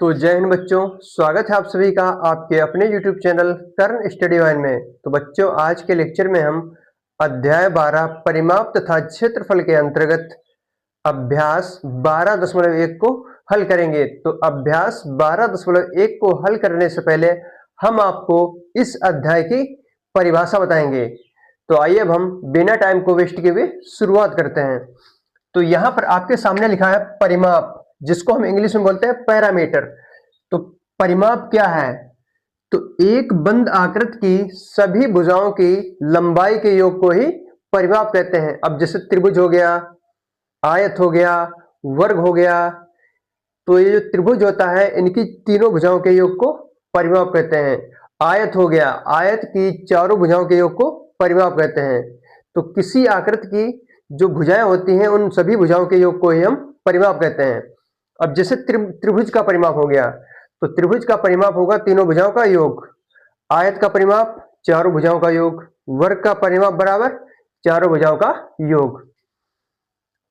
तो जय हिंद बच्चों, स्वागत है आप सभी का आपके अपने YouTube चैनल कर्ण स्टडी वन में। तो बच्चों, आज के लेक्चर में हम अध्याय 12 परिमाप तथा क्षेत्रफल के अंतर्गत अभ्यास 12.1 को हल करेंगे। तो अभ्यास 12.1 को हल करने से पहले हम आपको इस अध्याय की परिभाषा बताएंगे। तो आइए अब हम बिना टाइम को वेस्ट किए हुए शुरुआत करते हैं। तो यहाँ पर आपके सामने लिखा है परिमाप, जिसको हम इंग्लिश में बोलते हैं पैरामीटर। तो परिमाप क्या है? तो एक बंद आकृति की सभी भुजाओं की लंबाई के योग को ही परिमाप कहते हैं। अब जैसे त्रिभुज हो गया, आयत हो गया, वर्ग हो गया, तो ये जो त्रिभुज होता है इनकी तीनों भुजाओं के योग को परिमाप कहते हैं। आयत हो गया, आयत की चारों भुजाओं के योग को परिमाप कहते हैं। तो किसी आकृति की जो भुजाएं होती हैं उन सभी भुजाओं के योग को ही हम परिमाप कहते हैं। अब जैसे त्रिभुज का परिमाप हो गया, तो त्रिभुज का परिमाप होगा तीनों भुजाओं का योग, आयत का परिमाप चारों भुजाओं का योग, वर्ग का परिमाप बराबर चारों भुजाओं का योग।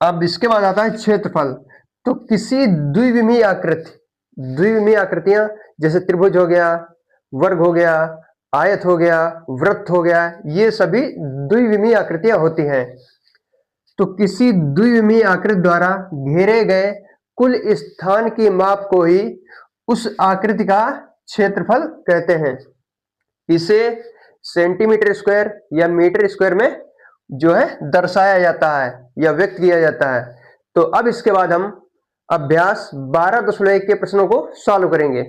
अब इसके बाद आता है क्षेत्रफल। तो किसी द्विविमीय आकृति, द्विविमीय आकृतियां जैसे त्रिभुज हो गया, वर्ग हो गया, आयत हो गया, वृत्त हो गया, ये सभी द्विविमीय आकृतियां होती हैं। तो किसी द्विविमीय आकृति द्वारा घेरे गए कुल स्थान की माप को ही उस आकृति का क्षेत्रफल कहते हैं। इसे सेंटीमीटर स्क्वायर या मीटर स्क्वायर में जो है दर्शाया जाता है या व्यक्त किया जाता है। तो अब इसके बाद हम अभ्यास 12.1 के प्रश्नों को सॉल्व करेंगे।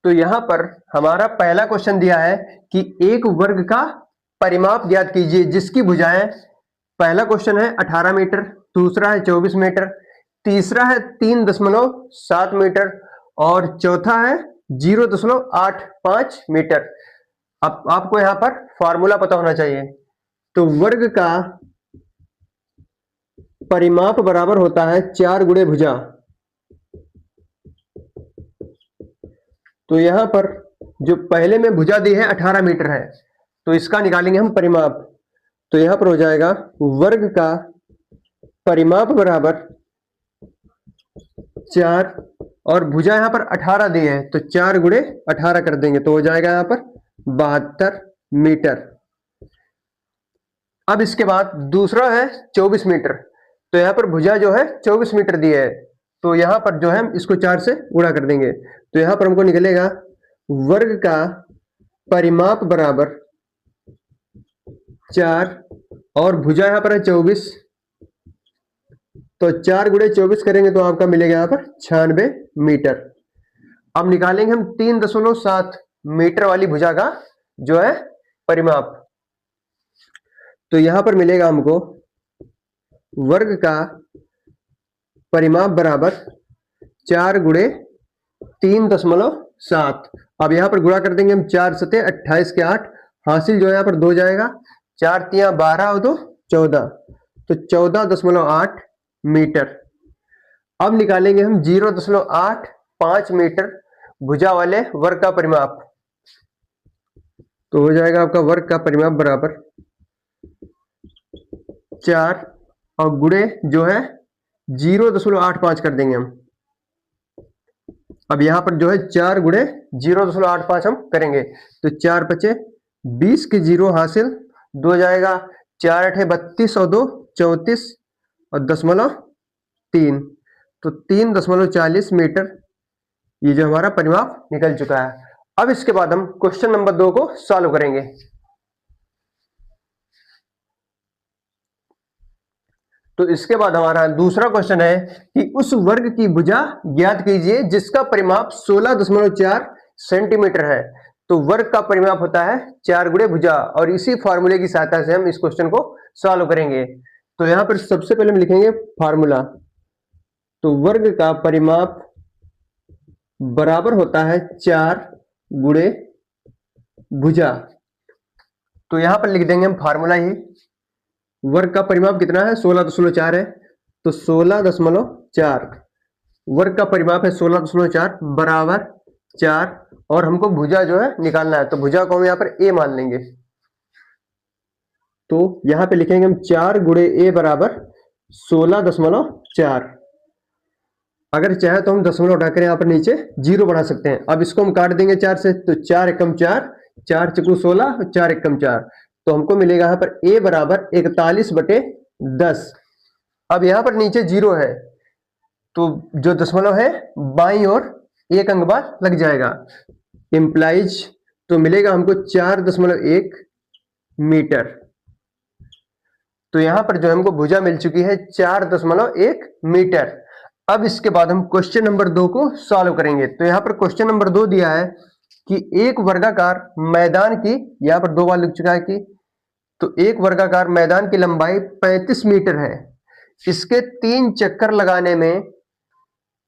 तो यहां पर हमारा पहला क्वेश्चन दिया है कि एक वर्ग का परिमाप ज्ञात कीजिए जिसकी भुजाएं, पहला क्वेश्चन है 18 मीटर, दूसरा है 24 मीटर, तीसरा है 3.7 मीटर और चौथा है 0.85 मीटर। अब आपको यहां पर फॉर्मूला पता होना चाहिए। तो वर्ग का परिमाप बराबर होता है 4 गुणे भुजा। तो यहां पर जो पहले में भुजा दी है 18 मीटर है, तो इसका निकालेंगे हम परिमाप। तो यहां पर हो जाएगा वर्ग का परिमाप बराबर 4 और भुजा यहां पर 18 दी है, तो 4 गुणे 18 कर देंगे तो हो जाएगा यहां पर 72 मीटर। अब इसके बाद दूसरा है 24 मीटर। तो यहां पर भुजा जो है 24 मीटर दी है, तो यहां पर जो है इसको 4 से गुणा कर देंगे। तो यहां पर हमको निकलेगा वर्ग का परिमाप बराबर 4 और भुजा यहां पर है 24, तो 4 गुणे 24 करेंगे तो आपका मिलेगा यहां पर 96 मीटर। अब निकालेंगे हम 3.7 मीटर वाली भुजा का जो है परिमाप। तो यहां पर मिलेगा हमको वर्ग का परिमाप बराबर 4 गुणे 3.7। अब यहां पर गुणा कर देंगे हम, 4 सते 28 के 8, हासिल जो है यहां पर 2 जाएगा, 4 तिया 12 और 2 14, तो 14.8 मीटर। अब निकालेंगे हम 0.85 मीटर भुजा वाले वर्ग का परिमाप। तो हो जाएगा आपका वर्ग का परिमाप बराबर 4 और गुणे जो है 0.85 कर देंगे हम। अब यहां पर जो है 4 गुणे 0.85 हम करेंगे, तो 4 बचे 20 के 0 हासिल 2 जाएगा, 4 8 32 और 2 34 और 0.3, तो 3.40 मीटर ये जो हमारा परिमाप निकल चुका है। अब इसके बाद हम क्वेश्चन नंबर 2 को सॉल्व करेंगे। तो इसके बाद हमारा दूसरा क्वेश्चन है कि उस वर्ग की भुजा ज्ञात कीजिए जिसका परिमाप 16.4 सेंटीमीटर है। तो वर्ग का परिमाप होता है 4 गुणे भुजा, और इसी फॉर्मूले की सहायता से हम इस क्वेश्चन को सॉल्व करेंगे। तो यहां पर सबसे पहले हम लिखेंगे फॉर्मूला। तो वर्ग का परिमाप बराबर होता है 4 गुणे भुजा। तो यहां पर लिख देंगे हम फॉर्मूला ही, वर्ग का परिमाप कितना है 16.4 है, तो 16.4 वर्ग का परिमाप है 16.4 बराबर 4, और हमको भुजा जो है निकालना है, तो भुजा को हम यहाँ पर a मान लेंगे। तो यहां पे लिखेंगे हम 4 गुणे a बराबर 16.4। अगर चाहे तो हम दशमलव उठाकर यहाँ पर नीचे 0 बना सकते हैं। अब इसको हम काट देंगे 4 से, तो 4 एकम 4, 4 चौको 16, 4 एकम 4, तो हमको मिलेगा यहाँ पर a बराबर 41/10। अब यहाँ पर नीचे 0 है, तो जो दशमलव है बाईं ओर एक अंक बाद लग जाएगा, इंप्लाइज, तो मिलेगा हमको 4.1 मीटर। तो यहां पर जो हमको भुजा मिल चुकी है 4.1 मीटर। अब इसके बाद हम क्वेश्चन नंबर 2 को सॉल्व करेंगे। तो यहाँ पर क्वेश्चन नंबर 2 दिया है कि एक वर्गाकार मैदान की, यहाँ पर 2 बार लिख चुका है कि, तो एक वर्गाकार मैदान की लंबाई 35 मीटर है, इसके 3 चक्कर लगाने में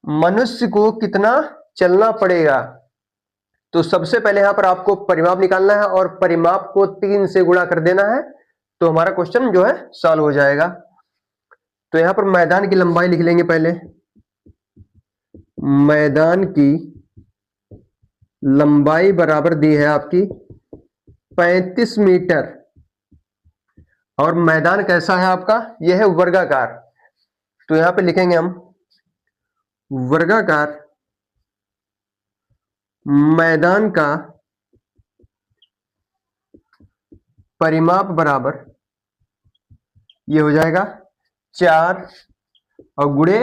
मनुष्य को कितना चलना पड़ेगा। तो सबसे पहले यहां पर आपको परिमाप निकालना है और परिमाप को 3 से गुणा कर देना है, तो हमारा क्वेश्चन जो है सॉल्व हो जाएगा। तो यहां पर मैदान की लंबाई लिख लेंगे पहले। मैदान की लंबाई बराबर दी है आपकी 35 मीटर, और मैदान कैसा है आपका, यह है वर्गाकार। तो यहां पे लिखेंगे हम वर्गाकार मैदान का परिमाप बराबर, ये हो जाएगा 4 और गुणे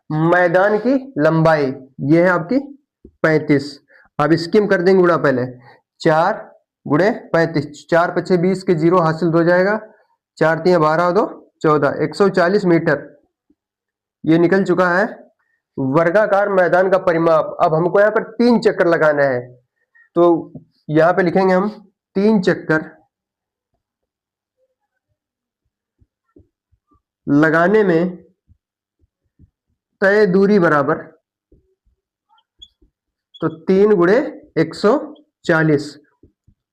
मैदान की लंबाई, ये है आपकी 35। अब इसकी हम कर देंगे गुणा पहले, 4 गुणे 35, 4 पचे 20 के 0 हासिल हो जाएगा, 4 3 12 और 2 14, 140 मीटर ये निकल चुका है वर्गाकार मैदान का परिमाप। अब हमको यहाँ पर 3 चक्कर लगाना है, तो यहाँ पे लिखेंगे हम 3 चक्कर लगाने में तय दूरी बराबर, तो 3 गुणे 140,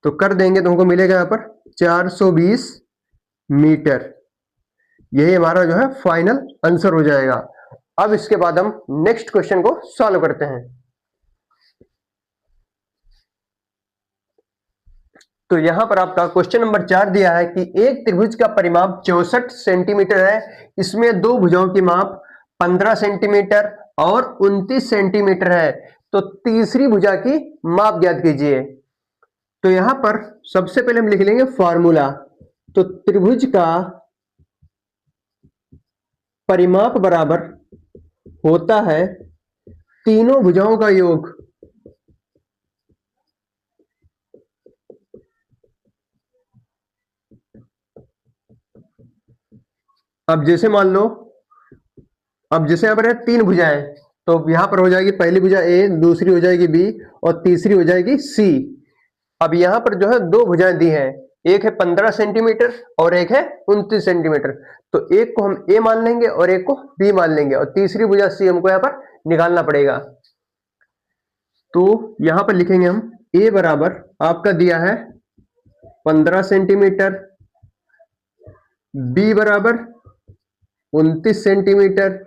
तो कर देंगे तो हमको मिलेगा यहाँ पर 420 मीटर। यही हमारा जो है फाइनल आंसर हो जाएगा। अब इसके बाद हम नेक्स्ट क्वेश्चन को सॉल्व करते हैं। तो यहां पर आपका क्वेश्चन नंबर 4 दिया है कि एक त्रिभुज का परिमाप 64 सेंटीमीटर है, इसमें दो भुजाओं की माप 15 सेंटीमीटर और 29 सेंटीमीटर है, तो तीसरी भुजा की माप ज्ञात कीजिए। तो यहां पर सबसे पहले हम लिख लेंगे फॉर्मूला। तो त्रिभुज का परिमाप बराबर होता है तीनों भुजाओं का योग। अब जैसे मान लो, अब जैसे यहां पर है 3 भुजाएं, तो यहां पर हो जाएगी पहली भुजा ए, दूसरी हो जाएगी बी और तीसरी हो जाएगी सी। अब यहां पर जो है 2 भुजाएं दी हैं, एक है 15 सेंटीमीटर और एक है 29 सेंटीमीटर, तो एक को हम ए मान लेंगे और एक को बी मान लेंगे, और तीसरी भुजा सी हमको यहां पर निकालना पड़ेगा। तो यहां पर लिखेंगे हम ए बराबर आपका दिया है 15 सेंटीमीटर, बी बराबर 29 सेंटीमीटर,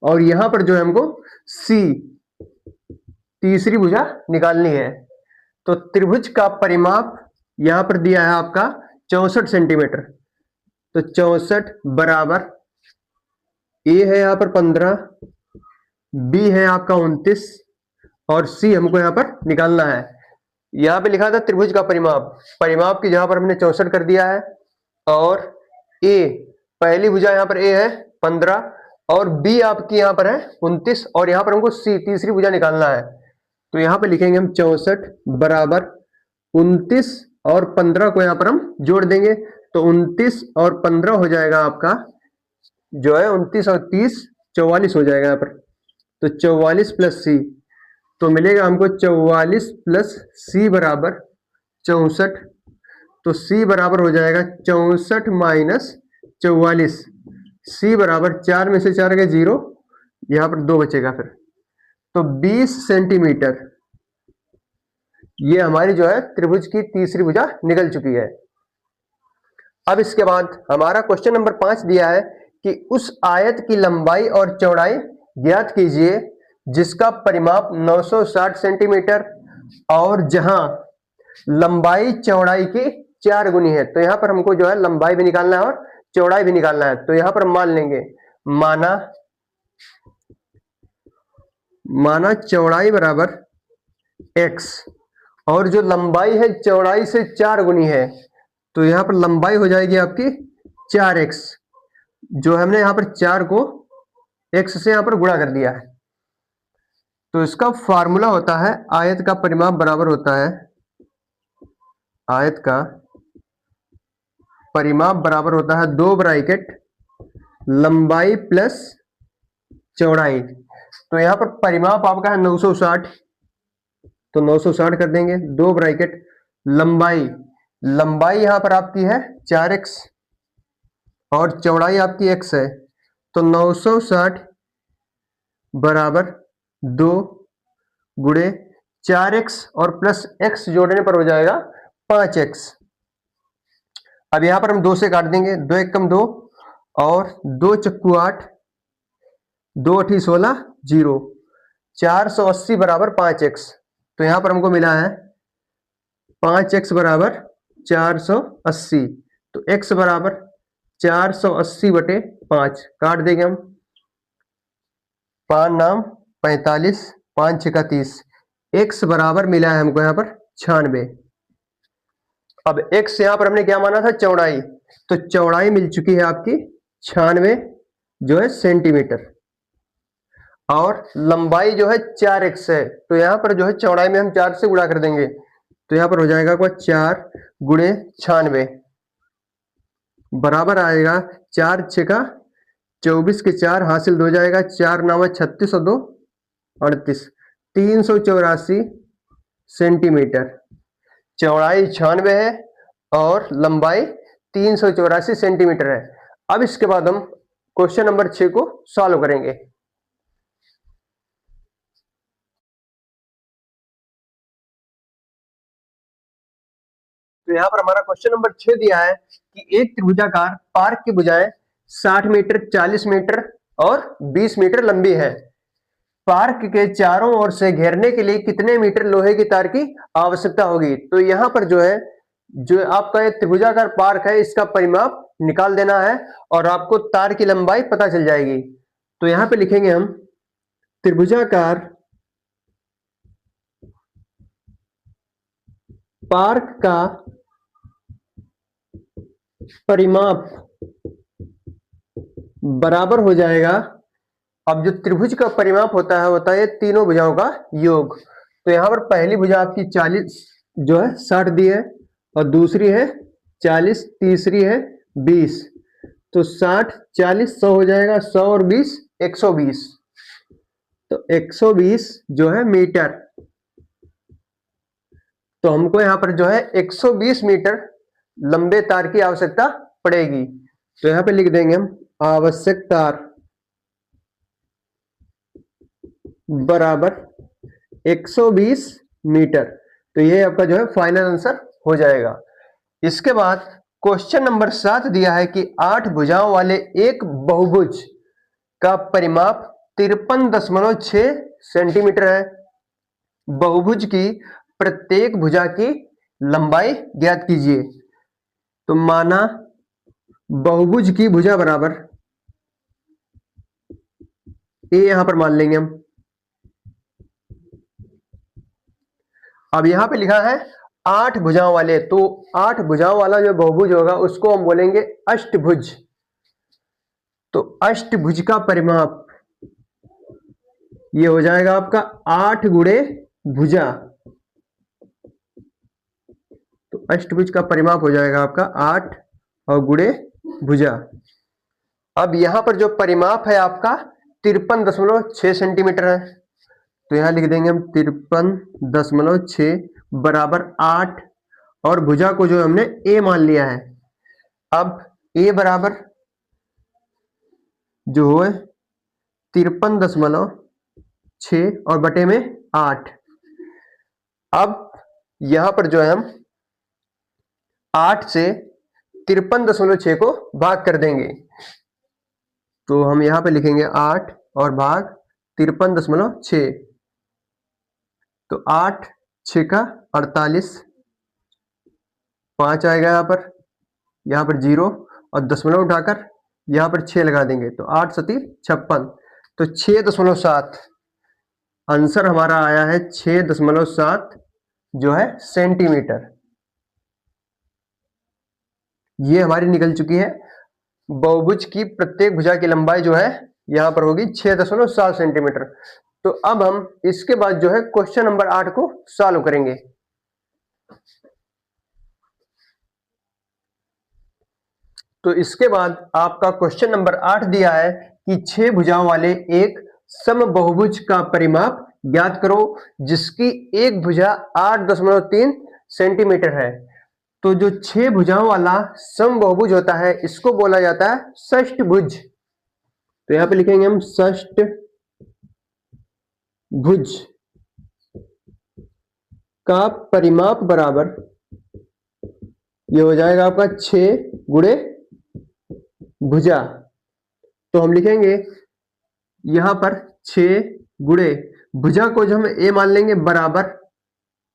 और यहां पर जो है हमको सी तीसरी भुजा निकालनी है। तो त्रिभुज का परिमाप यहां पर दिया है आपका 64 सेंटीमीटर, तो 64 बराबर ए है यहां पर 15, बी है आपका 29 और सी हमको यहां पर निकालना है। यहां पे लिखा था त्रिभुज का परिमाप, परिमाप की जहां पर हमने 64 कर दिया है, और ए पहली भुजा यहां पर ए है 15 और बी आपकी यहां पर है 29, और यहां पर हमको सी तीसरी भुजा निकालना है। तो यहां पर लिखेंगे हम 64 बराबर 29 और 15 को यहां पर हम जोड़ देंगे, तो 29 और 15 हो जाएगा आपका जो है 29 और 30 44 हो जाएगा यहाँ पर, तो 44 प्लस सी, तो मिलेगा हमको 44 प्लस सी बराबर 64, तो सी बराबर हो जाएगा 64 माइनस 44, सी बराबर 4 में से 4 गए 0, यहां पर 2 बचेगा फिर, तो 20 सेंटीमीटर ये हमारी जो है त्रिभुज की तीसरी भुजा निकल चुकी है। अब इसके बाद हमारा क्वेश्चन नंबर 5 दिया है कि उस आयत की लंबाई और चौड़ाई ज्ञात कीजिए जिसका परिमाप 960 सेंटीमीटर और जहां लंबाई चौड़ाई की 4 गुनी है। तो यहां पर हमको जो है लंबाई भी निकालना है और चौड़ाई भी निकालना है। तो यहां पर मान लेंगे, माना चौड़ाई बराबर x, और जो लंबाई है चौड़ाई से 4 गुनी है, तो यहां पर लंबाई हो जाएगी आपकी 4x। जो हमने यहां पर 4 को x से यहां पर गुणा कर दिया है। तो इसका फार्मूला होता है, आयत का परिमाप बराबर होता है, आयत का परिमाप बराबर होता है 2 ब्रैकेट लंबाई प्लस चौड़ाई। तो यहां पर परिमाप आपका है 960, तो 960 कर देंगे, 2 ब्रैकेट लंबाई, लंबाई यहां पर आपकी है 4x और चौड़ाई आपकी x है, तो 960 बराबर 2 गुणे 4x और प्लस x जोड़ने पर हो जाएगा 5x। अब यहां पर हम 2 से काट देंगे, 2 एकम 2 और 2 चक्कू 8, 2 अठी 16, 0, 480 बराबर 5x। तो यहां पर हमको मिला है 5x बराबर 480, तो x बराबर 480 बटे 5, काट देंगे हम, 5 नाम 45, 5 6 30, x बराबर मिला है हमको यहां पर 96। अब x यहां पर हमने क्या माना था, चौड़ाई, तो चौड़ाई मिल चुकी है आपकी 96 जो है सेंटीमीटर, और लंबाई जो है 4x है। तो यहां पर जो है चौड़ाई में हम 4 से गुणा कर देंगे, तो यहां पर हो जाएगा 4 गुणे 96 बराबर आएगा 4 6 का 24 के 4 हासिल हो जाएगा, 4 नामा 36 और 2 38, 384 सेंटीमीटर। चौड़ाई 96 है और लंबाई 384 सेंटीमीटर है। अब इसके बाद हम क्वेश्चन नंबर 6 को सॉल्व करेंगे। तो यहां पर हमारा क्वेश्चन नंबर 6 दिया है कि एक त्रिभुजाकार पार्क की भुजाएं 60 मीटर, 40 मीटर और 20 मीटर लंबी है। पार्क के चारों ओर से घेरने के लिए कितने मीटर लोहे की तार की आवश्यकता होगी। तो यहां पर जो है, जो आपका ये त्रिभुजाकार पार्क है, इसका परिमाप निकाल देना है और आपको तार की लंबाई पता चल जाएगी। तो यहां पे लिखेंगे हम, त्रिभुजाकार पार्क का परिमाप बराबर हो जाएगा, अब जो त्रिभुज का परिमाप होता है तीनों भुजाओं का योग। तो यहां पर पहली भुजा आपकी 40 जो है 60 दी है, और दूसरी है 40, तीसरी है 20, तो 60 40 100 हो जाएगा, 100 और 20 120, तो 120 जो है मीटर। तो हमको यहां पर जो है 120 मीटर लंबे तार की आवश्यकता पड़ेगी। तो यहां पे लिख देंगे हम, आवश्यक तार बराबर 120 मीटर। तो ये आपका जो है फाइनल आंसर हो जाएगा। इसके बाद क्वेश्चन नंबर 7 दिया है कि 8 भुजाओं वाले एक बहुभुज का परिमाप 53.6 सेंटीमीटर है। बहुभुज की प्रत्येक भुजा की लंबाई ज्ञात कीजिए। तो माना बहुभुज की भुजा बराबर ए, यहां पर मान लेंगे हम। अब यहां पे लिखा है 8 भुजाओं वाले, तो 8 भुजाओं वाला जो बहुभुज होगा उसको हम बोलेंगे अष्टभुज। तो अष्टभुज का परिमाप ये हो जाएगा आपका 8 गुणे भुजा, तो अष्टभुज का परिमाप हो जाएगा आपका 8 और गुणे भुजा। अब यहां पर जो परिमाप है आपका 53.6 सेंटीमीटर है, तो यहां लिख देंगे हम 53.6 बराबर 8, और भुजा को जो हमने ए मान लिया है। अब ए बराबर जो है 53.6 और बटे में 8। अब यहां पर जो है हम 8 से 53.6 को भाग कर देंगे, तो हम यहां पे लिखेंगे 8 और भाग 53.6, तो 8 6 का 48, 5 आएगा यहां पर 0, और दशमलव उठाकर यहाँ पर 6 लगा देंगे तो 8 सती 56, तो 6.7 आंसर हमारा आया है 6.7 जो है सेंटीमीटर। ये हमारी निकल चुकी है। बहुभुज की प्रत्येक भुजा की लंबाई जो है यहाँ पर होगी 6.7 सेंटीमीटर। तो अब हम इसके बाद जो है क्वेश्चन नंबर 8 को सॉल्व करेंगे। तो इसके बाद आपका क्वेश्चन नंबर 8 दिया है कि 6 भुजाओं वाले एक समबहुभुज का परिमाप ज्ञात करो जिसकी एक भुजा 8.3 सेंटीमीटर है। तो जो 6 भुजाओं वाला समबहुभुज होता है इसको बोला जाता है षष्ठभुज। तो यहां पे लिखेंगे हम षष्ठभुज का परिमाप बराबर, ये हो जाएगा आपका 6 गुणे भुजा। तो हम लिखेंगे यहां पर 6 गुणे भुजा को जो हम ए मान लेंगे बराबर,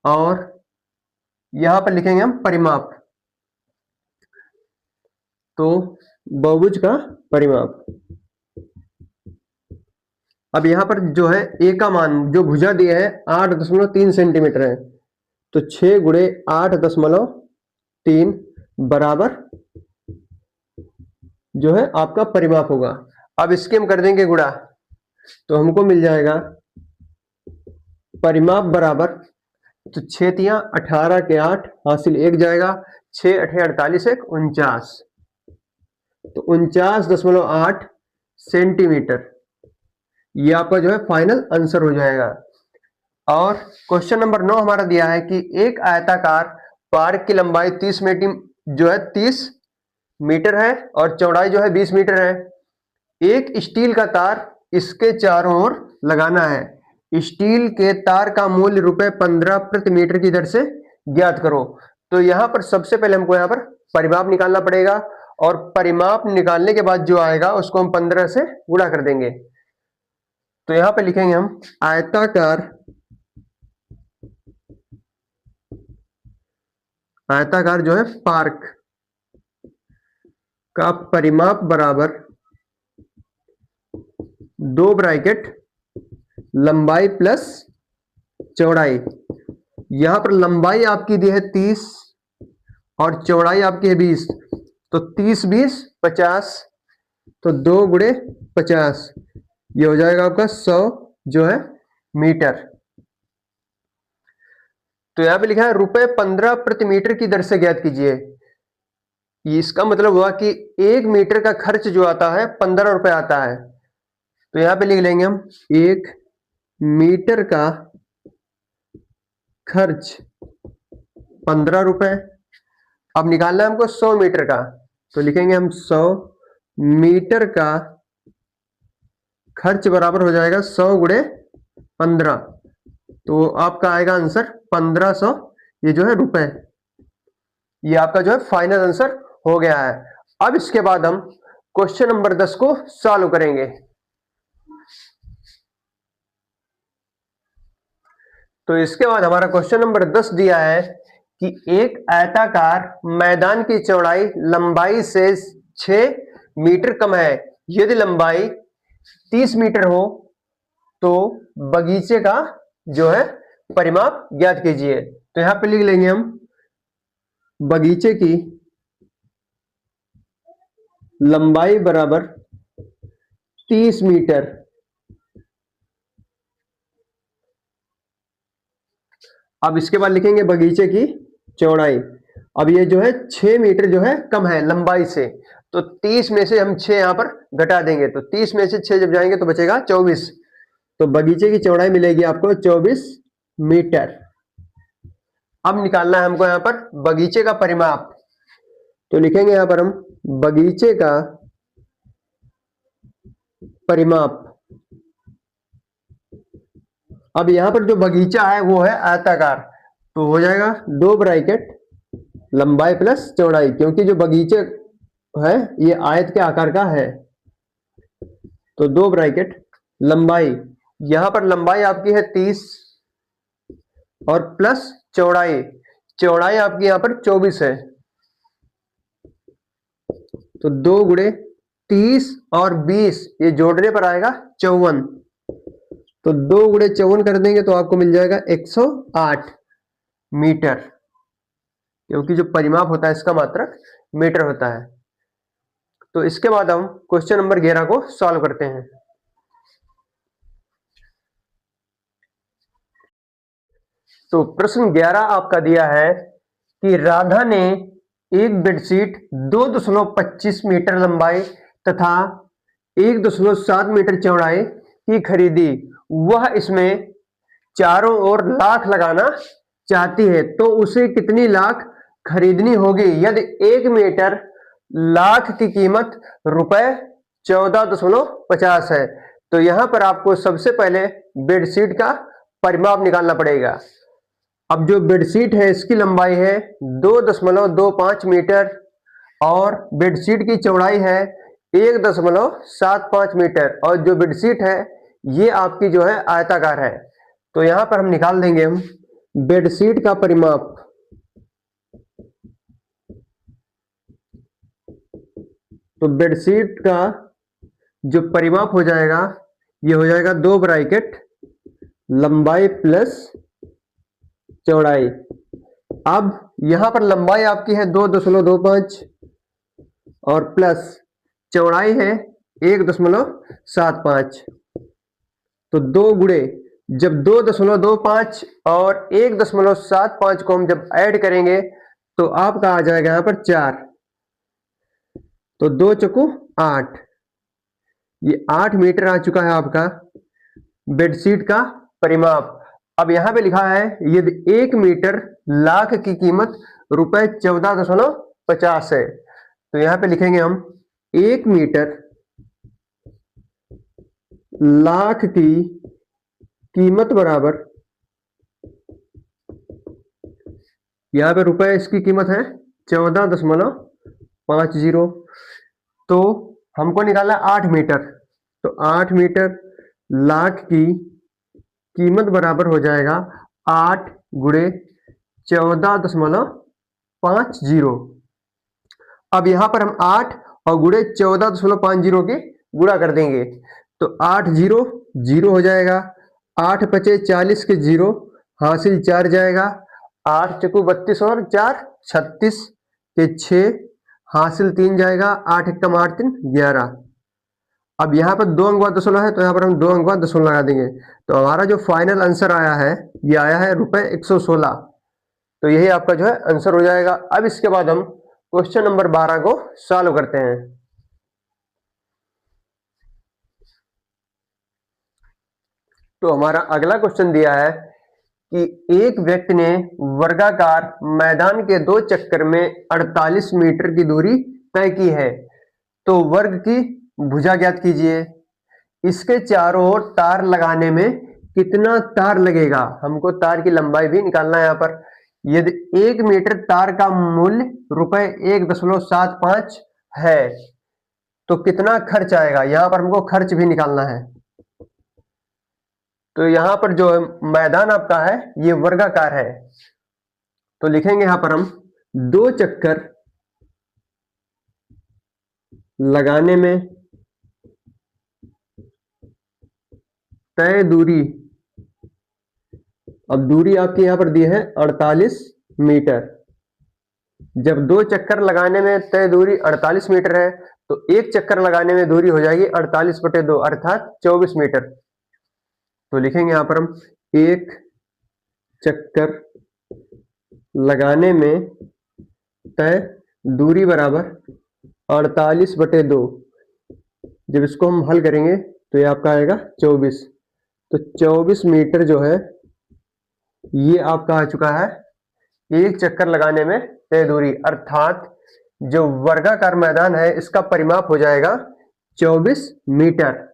और यहां पर लिखेंगे हम परिमाप, तो बहुभुज का परिमाप। अब यहां पर जो है ए का मान जो भुजा दिया है 8.3 सेंटीमीटर है, तो 6 गुणे 8.3 बराबर जो है आपका परिमाप होगा। अब इसके हम कर देंगे गुणा, तो हमको मिल जाएगा परिमाप बराबर, तो 6 तियां 18 के 8 हासिल 1 जाएगा, 6 8 48 1 49, तो 49.8 सेंटीमीटर ये आपका जो है फाइनल आंसर हो जाएगा। और क्वेश्चन नंबर 9 हमारा दिया है कि एक आयताकार पार्क की लंबाई 30 मीटर है और चौड़ाई जो है 20 मीटर है। एक स्टील का तार इसके चारों ओर लगाना है। स्टील के तार का मूल्य ₹15 प्रति मीटर की दर से ज्ञात करो। तो यहां पर सबसे पहले हमको यहां पर परिमाप निकालना पड़ेगा, और परिमाप निकालने के बाद जो आएगा उसको हम 15 से गुणा कर देंगे। तो यहां पे लिखेंगे हम आयताकार जो है पार्क का परिमाप बराबर 2 ब्रैकेट लंबाई प्लस चौड़ाई। यहां पर लंबाई आपकी दी है 30 और चौड़ाई आपकी है 20, तो 30 20 50, तो 2 गुणे 50 ये हो जाएगा आपका 100 जो है मीटर। तो यहां पे लिखा है ₹15 प्रति मीटर की दर से ज्ञात कीजिए। इसका मतलब हुआ कि 1 मीटर का खर्च जो आता है 15 रुपए आता है। तो यहां पे लिख लेंगे हम 1 मीटर का खर्च 15 रुपए। अब निकालना है हमको 100 मीटर का, तो लिखेंगे हम 100 मीटर का खर्च बराबर हो जाएगा 100 गुणे 15, तो आपका आएगा आंसर 1500 ये जो है रुपए। ये आपका जो है फाइनल आंसर हो गया है। अब इसके बाद हम क्वेश्चन नंबर 10 को सॉल्व करेंगे। तो इसके बाद हमारा क्वेश्चन नंबर 10 दिया है कि एक आयताकार मैदान की चौड़ाई लंबाई से 6 मीटर कम है। यदि लंबाई 30 मीटर हो तो बगीचे का जो है परिमाप ज्ञात कीजिए। तो यहां पे लिख लेंगे हम बगीचे की लंबाई बराबर 30 मीटर। अब इसके बाद लिखेंगे बगीचे की चौड़ाई। अब ये जो है 6 मीटर जो है कम है लंबाई से, तो 30 में से हम 6 यहां पर घटा देंगे, तो 30 में से 6 जब जाएंगे तो बचेगा 24। तो बगीचे की चौड़ाई मिलेगी आपको 24 मीटर। अब निकालना है हमको यहां पर बगीचे का परिमाप। तो लिखेंगे यहां पर हम बगीचे का परिमाप। अब यहां पर जो बगीचा है वो है आयताकार, तो हो जाएगा 2 ब्रैकेट लंबाई प्लस चौड़ाई, क्योंकि जो बगीचे है ये आयत के आकार का है, तो 2 ब्रैकेट लंबाई। यहां पर लंबाई आपकी है 30 और प्लस चौड़ाई, चौड़ाई आपकी यहां पर 24 है। तो 2 गुणे 30 और 20 ये जोड़ने पर आएगा 54। तो 2 गुणे 54 कर देंगे तो आपको मिल जाएगा 108 मीटर, क्योंकि जो परिमाप होता है इसका मात्रक मीटर होता है। तो इसके बाद हम क्वेश्चन नंबर 11 को सॉल्व करते हैं। तो प्रश्न 11 आपका दिया है कि राधा ने एक बेडशीट 2.25 मीटर लंबाई तथा 1.7 मीटर चौड़ाई की खरीदी। वह इसमें चारों ओर लाख लगाना चाहती है, तो उसे कितनी लाख खरीदनी होगी? यदि 1 मीटर लाख की कीमत रुपए 14.50 है, तो यहां पर आपको सबसे पहले बेडशीट का परिमाप निकालना पड़ेगा। अब जो बेडशीट है इसकी लंबाई है 2.25 मीटर और बेडशीट की चौड़ाई है 1.75 मीटर, और जो बेडशीट है ये आपकी जो है आयताकार है। तो यहां पर हम निकाल देंगे हम बेडशीट का परिमाप। तो बेडशीट का जो परिमाप हो जाएगा ये हो जाएगा 2 ब्रैकेट लंबाई प्लस चौड़ाई। अब यहां पर लंबाई आपकी है 2.25 और प्लस चौड़ाई है 1.75। तो 2 गुणे जब 2.25 और 1.75 को हम जब ऐड करेंगे तो आपका आ जाएगा यहां पर 4। तो 2 चौको 8, ये 8 मीटर आ चुका है आपका बेडशीट का परिमाप। अब यहां पे लिखा है यदि 1 मीटर लाख की कीमत रुपए 14.50 है, तो यहां पे लिखेंगे हम 1 मीटर लाख की कीमत बराबर, यहां पे रुपए इसकी कीमत है 14.50। तो हमको निकालना 8 मीटर, तो 8 मीटर लाख की कीमत बराबर हो जाएगा 8 गुणे 14.50। अब यहां पर हम 8 और गुणे 14.50 के गुणा कर देंगे, तो 8 जीरो जीरो हो जाएगा, 8 पचे 40 के जीरो, हासिल 4 जाएगा, 8 चकू 32 और 4 36 के 6, हासिल 3 जाएगा, 8 एकम 8 3 11। अब यहाँ पर 2 अंक बाद दशमलव है तो यहाँ पर हम 2 अंक बाद दशमलव लगा देंगे, तो हमारा जो फाइनल आंसर आया है ये आया है रुपए 116। तो यही आपका जो है आंसर हो जाएगा। अब इसके बाद हम क्वेश्चन नंबर 12 को सॉल्व करते हैं। तो हमारा अगला क्वेश्चन दिया है कि एक व्यक्ति ने वर्गाकार मैदान के 2 चक्कर में 48 मीटर की दूरी तय की है, तो वर्ग की भुजा ज्ञात कीजिए। इसके चारों ओर तार लगाने में कितना तार लगेगा? हमको तार की लंबाई भी निकालना है यहाँ पर। यदि 1 मीटर तार का मूल्य रुपए 1.75 है तो कितना खर्च आएगा? यहाँ पर हमको खर्च भी निकालना है। तो यहाँ पर जो मैदान आपका है ये वर्गाकार है, तो लिखेंगे यहाँ पर हम 2 चक्कर लगाने में तय दूरी। अब दूरी आपकी यहां पर दी है 48 मीटर। जब 2 चक्कर लगाने में तय दूरी 48 मीटर है तो 1 चक्कर लगाने में दूरी हो जाएगी 48/2 अर्थात 24 मीटर। तो लिखेंगे यहां पर हम 1 चक्कर लगाने में तय दूरी बराबर 48/2। जब इसको हम हल करेंगे तो ये आपका आएगा 24। तो 24 मीटर जो है ये आपका आ चुका है 1 चक्कर लगाने में तय दूरी, अर्थात जो वर्गाकार मैदान है इसका परिमाप हो जाएगा 24 मीटर।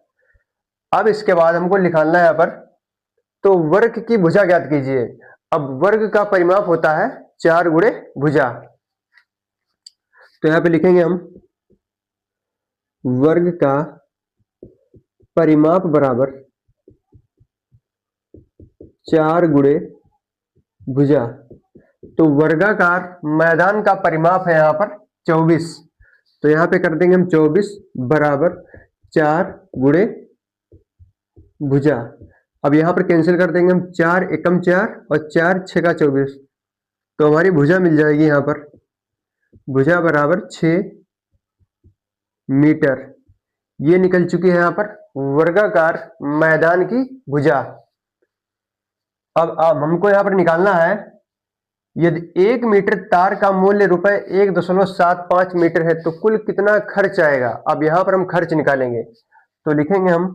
अब इसके बाद हमको निकालना है यहाँ पर, तो वर्ग की भुजा ज्ञात कीजिए। अब वर्ग का परिमाप होता है 4 गुणे भुजा, तो यहाँ पे लिखेंगे हम वर्ग का परिमाप बराबर 4 गुणे भुजा। तो वर्गाकार मैदान का परिमाप है यहाँ पर 24, तो यहाँ पे कर देंगे हम 24 बराबर 4 गुणे भुजा। अब यहाँ पर कैंसिल कर देंगे हम, 4 एकम 4 और 4 छेका 24, तो हमारी भुजा मिल जाएगी यहाँ पर, भुजा बराबर 6 मीटर। ये निकल चुकी है यहाँ पर वर्गाकार मैदान की भुजा। अब हमको यहाँ पर निकालना है, यदि 1 मीटर तार का मूल्य रुपए 1.75 मीटर है तो कुल कितना खर्च आएगा। अब यहाँ पर हम खर्च निकालेंगे, तो लिखेंगे हम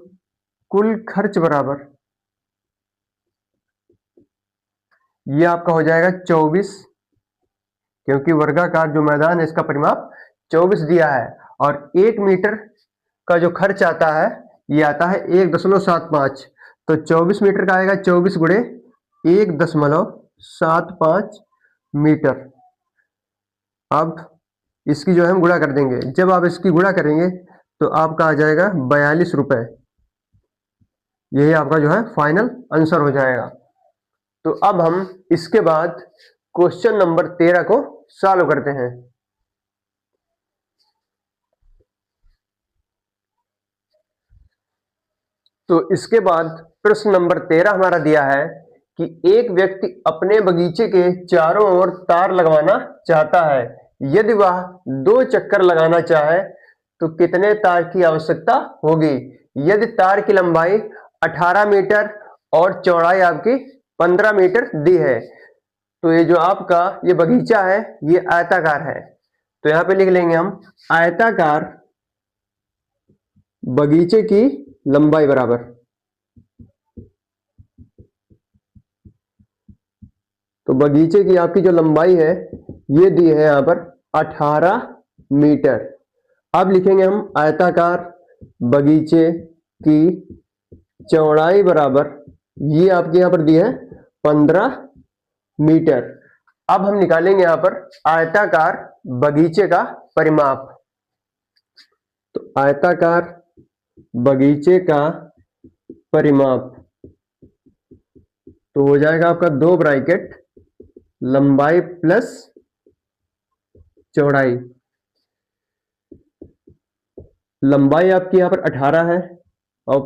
कुल खर्च बराबर, ये आपका हो जाएगा 24, क्योंकि वर्गाकार जो मैदान है इसका परिमाप 24 दिया है, और 1 मीटर का जो खर्च आता है ये आता है 1.75, तो 24 मीटर का आएगा 24 गुणे 1.75 मीटर। अब इसकी जो है हम गुणा कर देंगे, जब आप इसकी गुणा करेंगे तो आपका आ जाएगा 42 रुपए। यही आपका जो है फाइनल आंसर हो जाएगा। तो अब हम इसके बाद क्वेश्चन नंबर 13 को सॉल्व करते हैं। तो इसके बाद प्रश्न नंबर 13 हमारा दिया है कि एक व्यक्ति अपने बगीचे के चारों ओर तार लगवाना चाहता है। यदि वह 2 चक्कर लगाना चाहे तो कितने तार की आवश्यकता होगी। यदि तार की लंबाई 18 मीटर और चौड़ाई आपकी 15 मीटर दी है, तो ये जो आपका ये बगीचा है ये आयताकार है, तो यहां पे लिख लेंगे हम आयताकार बगीचे की लंबाई बराबर, तो बगीचे की आपकी जो लंबाई है ये दी है यहां पर 18 मीटर। अब लिखेंगे हम आयताकार बगीचे की चौड़ाई बराबर, ये आपके यहां पर दी है 15 मीटर। अब हम निकालेंगे यहां पर आयताकार बगीचे का परिमाप, तो आयताकार बगीचे का परिमाप तो हो जाएगा आपका 2 ब्रैकेट लंबाई प्लस चौड़ाई। लंबाई आपकी यहां पर 18 है और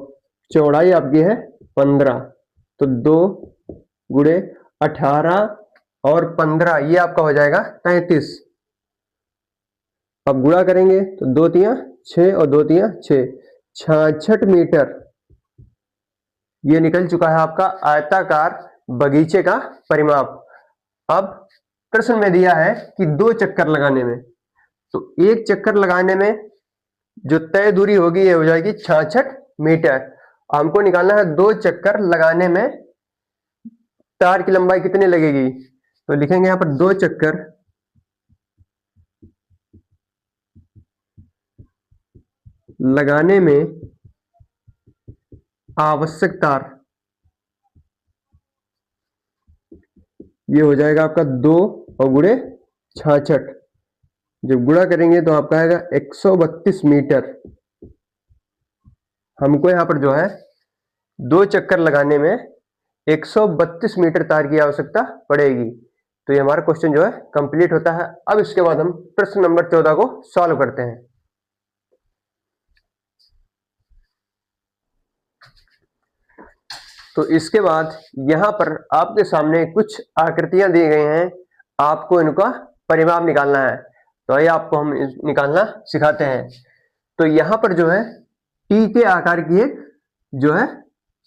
चौड़ाई आपकी है 15, तो 2 गुणे 18 और 15 ये आपका हो जाएगा 33। अब गुणा करेंगे तो 2 तिया 6 और 2 तिया 6, 66 मीटर ये निकल चुका है आपका आयताकार बगीचे का परिमाप। अब प्रश्न में दिया है कि 2 चक्कर लगाने में, तो 1 चक्कर लगाने में जो तय दूरी होगी ये हो जाएगी 66 मीटर। हमको निकालना है 2 चक्कर लगाने में तार की लंबाई कितनी लगेगी, तो लिखेंगे यहां पर 2 चक्कर लगाने में आवश्यक तार, ये हो जाएगा आपका 2 और गुणे 66, जब गुणा करेंगे तो आपका आएगा 132 मीटर। हमको यहां पर जो है 2 चक्कर लगाने में 132 मीटर तार की आवश्यकता पड़ेगी। तो ये हमारा क्वेश्चन जो है कंप्लीट होता है। अब इसके बाद हम प्रश्न नंबर 14 को सॉल्व करते हैं। तो इसके बाद यहां पर आपके सामने कुछ आकृतियां दी गई हैं, आपको इनका परिमाप निकालना है, तो आइए आपको हम निकालना सिखाते हैं। तो यहां पर जो है टी के आकार की एक जो है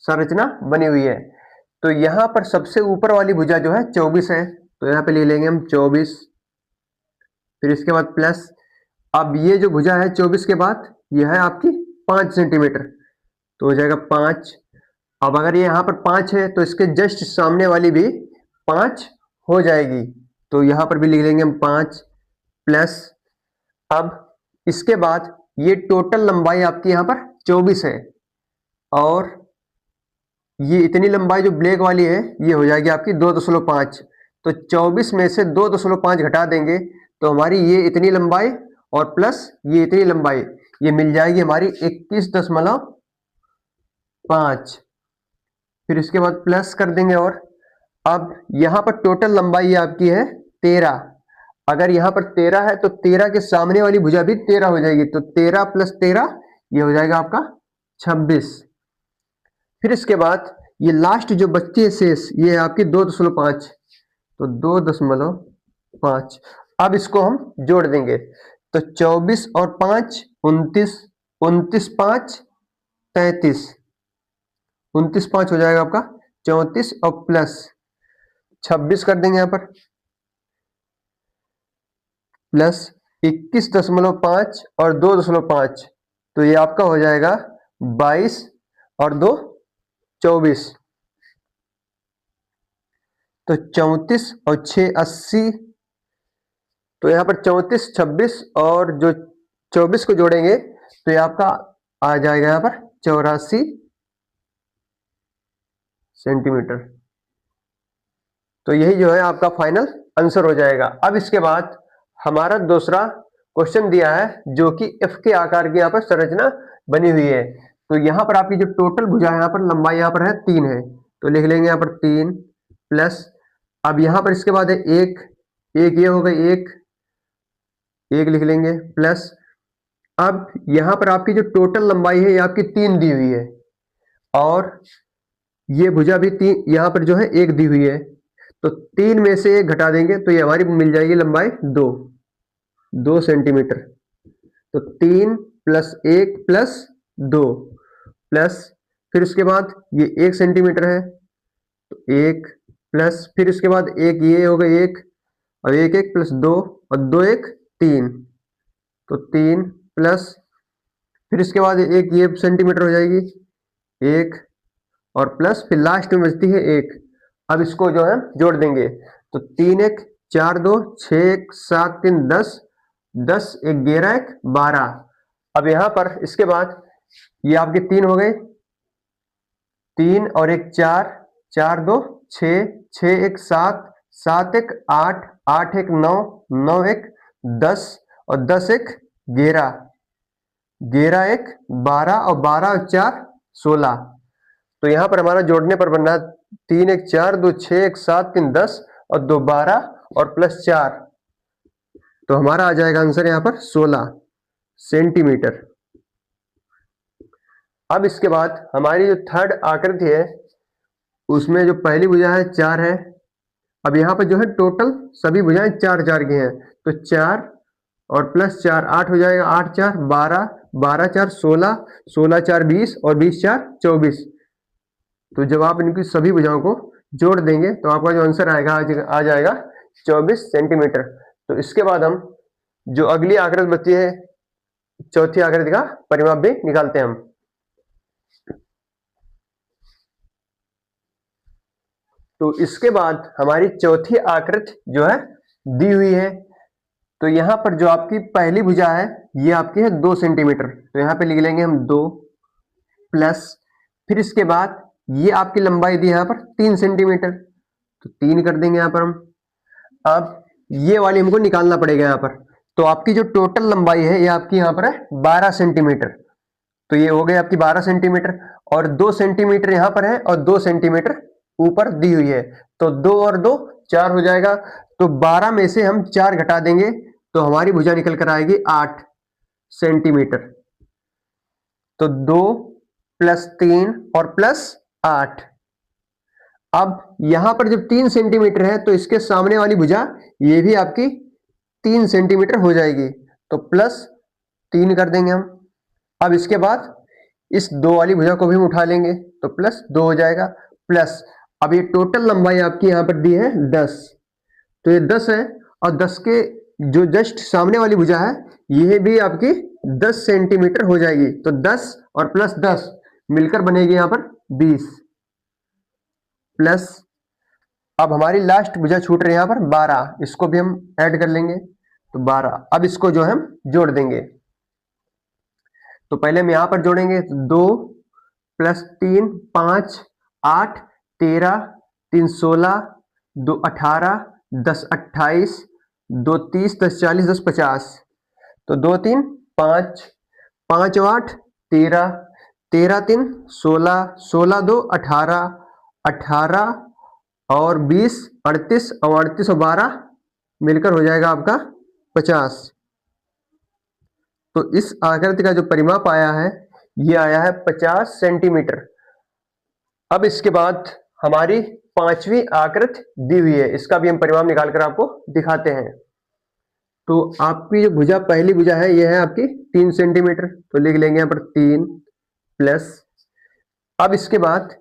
संरचना बनी हुई है, तो यहां पर सबसे ऊपर वाली भुजा जो है 24 है, तो यहां पे ले लेंगे हम 24, फिर इसके बाद प्लस, अब ये जो भुजा है 24 के बाद यह है आपकी 5 सेंटीमीटर, तो हो जाएगा 5। अब अगर ये यहाँ पर 5 है तो इसके जस्ट सामने वाली भी 5 हो जाएगी, तो यहाँ पर भी लिख लेंगे हम 5 प्लस। अब इसके बाद ये टोटल लंबाई आपकी यहाँ पर 24 है, और ये इतनी लंबाई जो ब्लैक वाली है ये हो जाएगी आपकी 2.5, तो 24 में से 2.5 घटा देंगे तो हमारी ये इतनी लंबाई और प्लस ये इतनी लंबाई ये मिल जाएगी हमारी 21.5। फिर इसके बाद प्लस कर देंगे, और अब यहां पर टोटल लंबाई आपकी है 13। अगर यहाँ पर 13 है तो 13 के सामने वाली भुजा भी 13 हो जाएगी, तो 13 प्लस 13 ये हो जाएगा आपका 26। फिर इसके बाद ये लास्ट जो बच्ची है शेष, ये है आपकी 2.5, तो 2.5। अब इसको हम जोड़ देंगे, तो 24 और 5 29, 29 5 33, 29 5 हो जाएगा आपका 34 और प्लस 26 कर देंगे यहाँ पर, प्लस 21.5 और 2.5, तो ये आपका हो जाएगा 22 और 2 24, तो 34 और 6 80, तो यहाँ पर 34 26 और जो 24 को जोड़ेंगे तो ये आपका आ जाएगा यहाँ पर 84 सेंटीमीटर। तो यही जो है आपका फाइनल आंसर हो जाएगा। अब इसके बाद हमारा दूसरा क्वेश्चन दिया है जो कि एफ के आकार की यहाँ पर संरचना बनी हुई है। तो यहाँ पर आपकी जो टोटल भुजा है, यहाँ पर लंबाई यहाँ पर है 3 है, तो लिख लेंगे यहाँ पर 3 प्लस, अब यहाँ पर इसके बाद है एक ये हो गई एक लिख लेंगे प्लस, अब यहाँ पर आपकी जो टोटल लंबाई है ये आपकी 3 दी हुई है और ये भुजा भी 3 यहाँ पर जो है 1 दी हुई है, तो 3 में से 1 घटा देंगे तो ये हमारी मिल जाएगी लंबाई 2 सेंटीमीटर। तो 3 प्लस 1 प्लस 2 प्लस, फिर उसके बाद ये 1 सेंटीमीटर है, तो 1 प्लस, फिर उसके बाद एक ये हो गई 1 और 1 प्लस 2 और 2 1 3, तो 3 प्लस, फिर इसके बाद एक ये सेंटीमीटर हो जाएगी 1 और प्लस, फिर लास्ट में बचती है 1। अब इसको जो है जोड़ देंगे, तो 3 1 4 2 6 1 7 3 10 10 1 11 1 12। अब यहाँ पर इसके बाद ये आपके 3 हो गए, 3 और 1 4 4 2 6 6 1 7 7 1 8 8 1 9 9 1 10 और 10 1 11 11 1 12 और 12 और 4 16। तो यहाँ पर हमारा जोड़ने पर बनना 3 1 4 2 6 1 7 3 10 और 2 12 और प्लस 4, तो हमारा आ जाएगा आंसर यहाँ पर 16 सेंटीमीटर। अब इसके बाद हमारी जो थर्ड आकृति है उसमें जो पहली भुजा है 4 है, अब यहाँ पर जो है टोटल सभी भुजाएं 4 4 की हैं, तो 4 और प्लस 4 8 हो जाएगा, 8 4 12 12 4 16 16 4 20 और 20 4 24। तो जब आप इनकी सभी भुजाओं को जोड़ देंगे तो आपका जो आंसर आएगा आ जाएगा 24 सेंटीमीटर। तो इसके बाद हम जो अगली आकृति बची है चौथी आकृति का परिमाप भी निकालते हैं हम। तो इसके बाद हमारी चौथी आकृति जो है दी हुई है, तो यहाँ पर जो आपकी पहली भुजा है ये आपकी है 2 सेंटीमीटर, तो यहाँ पे लिख लेंगे हम 2 प्लस, फिर इसके बाद ये आपकी लंबाई दी है यहाँ पर 3 सेंटीमीटर, तो 3 कर देंगे यहाँ पर हम। अब ये वाली हमको निकालना पड़ेगा यहाँ पर, तो आपकी जो टोटल लंबाई है ये आपकी यहाँ पर है 12 सेंटीमीटर, तो ये हो गई आपकी 12 सेंटीमीटर और 2 सेंटीमीटर यहाँ पर है और 2 सेंटीमीटर ऊपर दी हुई है, तो 2 और 2 4 हो जाएगा, तो 12 में से हम 4 घटा देंगे तो हमारी भुजा निकल कर आएगी 8 सेंटीमीटर। तो 2 प्लस 3 और प्लस 8। अब यहां पर जब 3 सेंटीमीटर है तो इसके सामने वाली भुजा ये भी आपकी 3 सेंटीमीटर हो जाएगी, तो प्लस 3 कर देंगे हम। अब इसके बाद इस 2 वाली भुजा को भी हम उठा लेंगे तो प्लस 2 हो जाएगा, प्लस अब ये टोटल लंबाई आपकी यहां पर दी है 10, तो ये 10 है और 10 के जो जस्ट सामने वाली भुजा है ये भी आपकी 10 सेंटीमीटर हो जाएगी, तो 10 और प्लस 10 मिलकर बनेगी यहां पर 20 प्लस, अब हमारी लास्ट भुजा छूट रही है यहाँ पर 12, इसको भी हम ऐड कर लेंगे तो 12। अब इसको जो हम जोड़ देंगे, तो पहले हम यहाँ पर जोड़ेंगे 2 प्लस 3 5 8 13 3 16 2 18 10 28 2 30 10 40 10 50, तो 2 3 5 5 8 13 13 3 16 16 2 18 18 और 20 38 और 38 और 12 मिलकर हो जाएगा आपका 50। तो इस आकृति का जो परिमाप आया है ये आया है 50 सेंटीमीटर। अब इसके बाद हमारी पांचवी आकृति दी हुई है, इसका भी हम परिमाप निकाल कर आपको दिखाते हैं। तो आपकी जो भुजा, पहली भुजा है ये है आपकी 3 सेंटीमीटर, तो लिख लेंगे यहाँ पर 3 प्लस। अब इसके बाद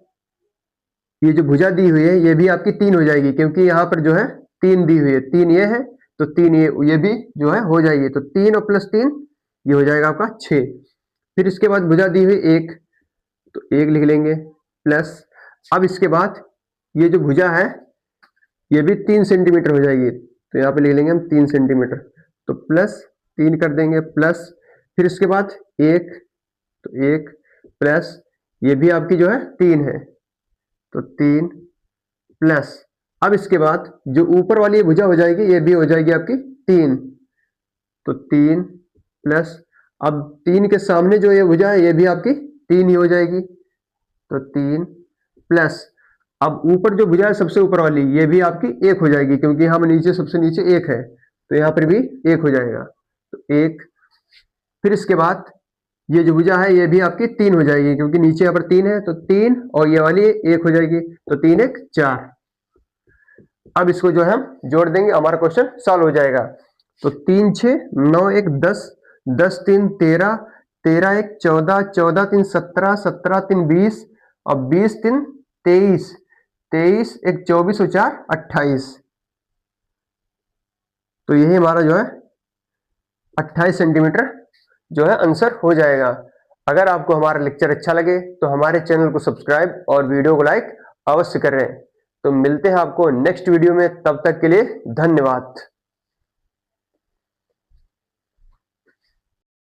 ये जो भुजा दी हुई है ये भी आपकी 3 हो जाएगी, क्योंकि यहाँ पर जो है 3 दी हुई है, 3 ये है तो 3 ये भी जो है हो जाएगी, तो 3 और प्लस 3 ये हो जाएगा आपका 6। फिर इसके बाद भुजा दी हुई 1, तो 1 लिख लेंगे प्लस। अब इसके बाद ये जो भुजा है ये भी 3 सेंटीमीटर हो जाएगी, तो यहाँ पे लिख लेंगे हम 3 सेंटीमीटर, तो प्लस 3 कर देंगे प्लस। फिर इसके बाद 1, तो 1 प्लस ये भी आपकी जो है 3 है, तो 3 प्लस। अब इसके बाद जो ऊपर वाली भुजा हो जाएगी ये भी हो जाएगी आपकी 3, तो 3 प्लस। अब 3 के सामने जो ये भुजा है ये भी आपकी 3 ही हो जाएगी, तो 3 प्लस। अब ऊपर जो भुजा है सबसे ऊपर वाली ये भी आपकी 1 हो जाएगी, क्योंकि हम नीचे सबसे नीचे 1 है, तो यहाँ पर भी 1 हो जाएगा, तो 1। फिर इसके बाद ये जो भुजा है ये भी आपकी 3 हो जाएगी, क्योंकि नीचे यहाँ पर 3 है, तो 3 और ये वाली 1 हो जाएगी, तो 3 1 4। अब इसको जो है हम जोड़ देंगे, हमारा क्वेश्चन सॉल्व हो जाएगा। तो 3 6 9 1 10, 10 3 13, 13 1 14, 14 3 17, 17 3 20 और 20 3 23, 23 1 24 और 4 28। तो यही हमारा जो है 28 सेंटीमीटर जो है आंसर हो जाएगा। अगर आपको हमारा लेक्चर अच्छा लगे तो हमारे चैनल को सब्सक्राइब और वीडियो को लाइक अवश्य करें। तो मिलते हैं आपको नेक्स्ट वीडियो में, तब तक के लिए धन्यवाद।